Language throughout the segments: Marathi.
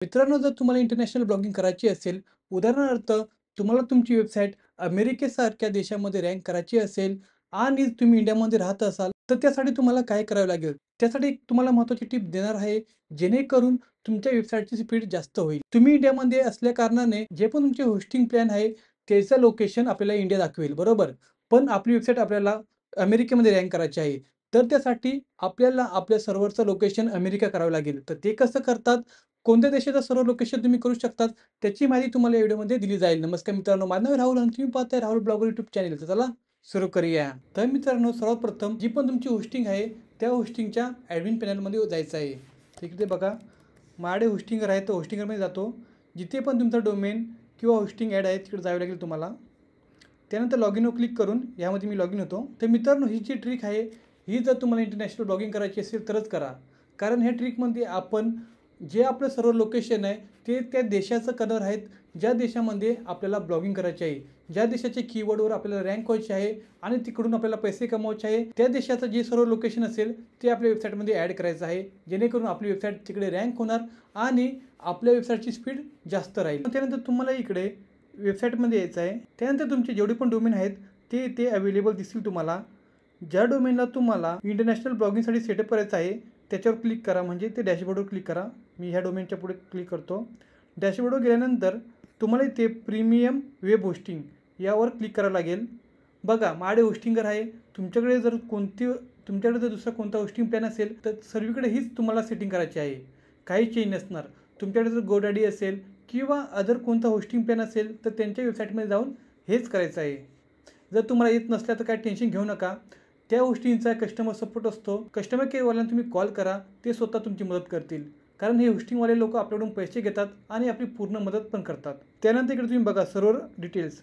मित्रांनो, जर तुम्हाला इंटरनॅशनल ब्लॉगिंग करायची असेल, उदाहरणार्थ तुम्हाला तुमची वेबसाईट अमेरिकेसारख्या देशामध्ये रँक करायची असेल आणि तुम्ही इंडियामध्ये राहत असाल, तर त्यासाठी तुम्हाला काय करावं लागेल? त्यासाठी एक तुम्हाला महत्त्वाची टिप देणार आहे, जेणेकरून तुमच्या वेबसाईटची स्पीड जास्त होईल. तुम्ही इंडियामध्ये असल्या कारणाने जे पण तुमचे होस्टिंग प्लॅन आहे, त्याचं लोकेशन आपल्याला इंडिया दाखवेल, बरोबर? पण आपली वेबसाईट आपल्याला अमेरिकेमध्ये रँक करायची आहे. तर त्यासाठी आपल्याला आपल्या सर्व्हरचं लोकेशन अमेरिका करावं लागेल. तर ते कसं करतात? कोणत्या देशाचं सर्व्हर लोकेशन तुम्ही करू शकतात, त्याची माहिती तुम्हाला या व्हिडिओमध्ये दिली जाईल. नमस्कार मित्रांनो, माझं नाव राहुल आणि तुम्ही पाहताय राहुल ब्लॉगर यूट्यूब चॅनल. तर चला सुरू करूया. तर मित्रांनो, सर्वात प्रथम जी पण तुमची होस्टिंग आहे, त्या होस्टिंगच्या ॲडमिन पॅनलमध्ये जायचं आहे. तर इकडे बघा, माझ्याकडे होस्टिंगर आहे, तर होस्टिंगरमध्ये जातो. जिथे पण तुमचा डोमेन किंवा होस्टिंग ॲड आहे, तिकडे जावं लागेल तुम्हाला. त्यानंतर लॉगिनवर क्लिक करून यामध्ये मी लॉगिन होतो. तर मित्रांनो, ही जी ट्रिक आहे, ही जर तुम्हाला इंटरनॅशनल ब्लॉगिंग करायची असेल तरच करा. कारण ह्या ट्रिकमध्ये आपण जे आपलं सर्व लोकेशन आहे, ते त्या देशाचं करणार आहेत, ज्या देशामध्ये आपल्याला ब्लॉगिंग करायचे आहे. ज्या देशाच्या कीवर्डवर आपल्याला रँक व्हायचे आहे आणि तिकडून आपल्याला पैसे कमवायचे आहे, त्या देशाचं जे सर्व लोकेशन असेल, ते आपल्या वेबसाईटमध्ये ॲड करायचं आहे. जेणेकरून आपली वेबसाईट तिकडे रँक होणार आणि आपल्या वेबसाईटची स्पीड जास्त राहील. त्यानंतर तुम्हाला इकडे वेबसाईटमध्ये यायचं आहे. त्यानंतर तुमचे जेवढे पण डोमेन आहेत, ते इथे अवेलेबल दिसतील तुम्हाला. ज्या डोमेनला तुम्हाला इंटरनॅशनल ब्लॉगिंगसाठी सेटअप करायचं आहे, त्याच्यावर क्लिक करा, म्हणजे ते डॅशबोर्डवर क्लिक करा. मी ह्या डोमेनच्या पुढे क्लिक करतो. डॅशबोर्डवर गेल्यानंतर तुम्हाला इथे प्रीमियम वेब होस्टिंग यावर क्लिक करावं लागेल. बघा, माझे होस्टिंगर आहे. तुमच्याकडे जर दुसरा कोणता होस्टिंग प्लॅन असेल, तर सर्वीकडे हीच तुम्हाला सेटिंग करायची आहे. काही चेंज नसणार. तुमच्याकडे जर GoDaddy असेल किंवा अदर कोणता होस्टिंग प्लॅन असेल, तर त्यांच्या वेबसाईटमध्ये जाऊन हेच करायचं आहे. जर तुम्हाला येत नसल्या तर काही टेन्शन घेऊ नका. त्या गोष्टींचा कस्टमर सपोर्ट असतो. कस्टमर केअरवाल्यांना तुम्ही कॉल करा, ते स्वतः तुमची मदत करतील. कारण हे होस्टिंगवाले लोक आपल्याकडून पैसे घेतात आणि आपली पूर्ण मदत पण करतात. त्यानंतर इकडे तुम्ही बघा सर्व्हर डिटेल्स,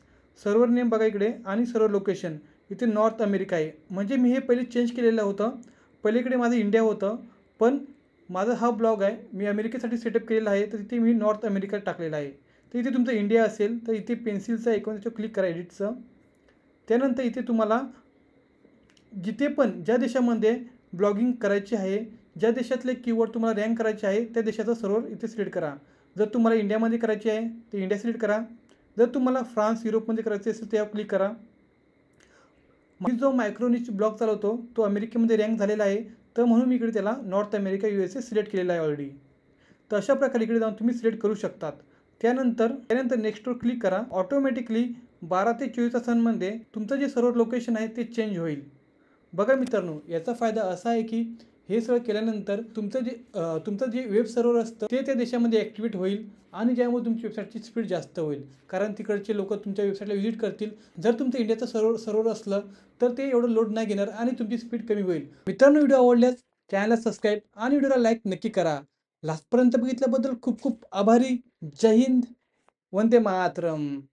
सर्व्हर नेम बघा इकडे आणि सर्व्हर लोकेशन. इथे नॉर्थ अमेरिका आहे. म्हणजे मी हे पहिले चेंज केलेलं होतं. पलीकडे माझं इंडिया होतं, पण माझा हा ब्लॉग आहे, मी अमेरिकेसाठी सेटअप केलेला आहे, तर तिथे मी नॉर्थ अमेरिका टाकलेला आहे. तर इथे तुमचं इंडिया असेल तर इथे पेन्सिलचं आयकॉन त्याच्यावर क्लिक करा, एडिटचं. त्यानंतर इथे तुम्हाला जिथे पण ज्या देशामध्ये ब्लॉगिंग करायची आहे, ज्या देशातले कीवर्ड तुम्हाला रँक करायचे आहे, त्या देशाचं सर्व्हर इथे सिलेक्ट करा. जर तुम्हाला इंडियामध्ये करायची आहे तर इंडिया सिलेक्ट करा. जर तुम्हाला फ्रान्स, युरोपमध्ये करायचे असेल तर त्यावर क्लिक करा. मी जो मायक्रोनिच ब्लॉग चालवतो तो अमेरिकेमध्ये रँक झालेला आहे, तर म्हणून मी इकडे त्याला नॉर्थ अमेरिका USA सिलेक्ट केलेला आहे ऑलरेडी. तर अशा प्रकारे इकडे जाऊन तुम्ही सिलेक्ट करू शकतात. त्यानंतर नेक्स्टवर क्लिक करा. ऑटोमॅटिकली 12 ते 24 तासांमध्ये तुमचं जे सर्व्हर लोकेशन आहे ते चेंज होईल. बघा मित्रांनो, याचा फायदा असा आहे की हे सगळं केल्यानंतर तुमचं जे वेब सर्व्हर असतं ते त्या देशामध्ये ॲक्टिवेट होईल आणि ज्यामुळे तुमची वेबसाईटची स्पीड जास्त होईल. कारण तिकडचे लोकं तुमच्या वेबसाईटला व्हिजिट करतील. जर तुमचं इंडियाचं सर्व्हर असलं तर ते एवढं लोड नाही घेणार आणि तुमची स्पीड कमी होईल. मित्रांनो, व्हिडिओ आवडल्यास चॅनलला सबस्क्राईब आणि व्हिडिओला लाईक नक्की करा. लास्टपर्यंत बघितल्याबद्दल खूप खूप आभारी. जय हिंद. वंदे मातरम.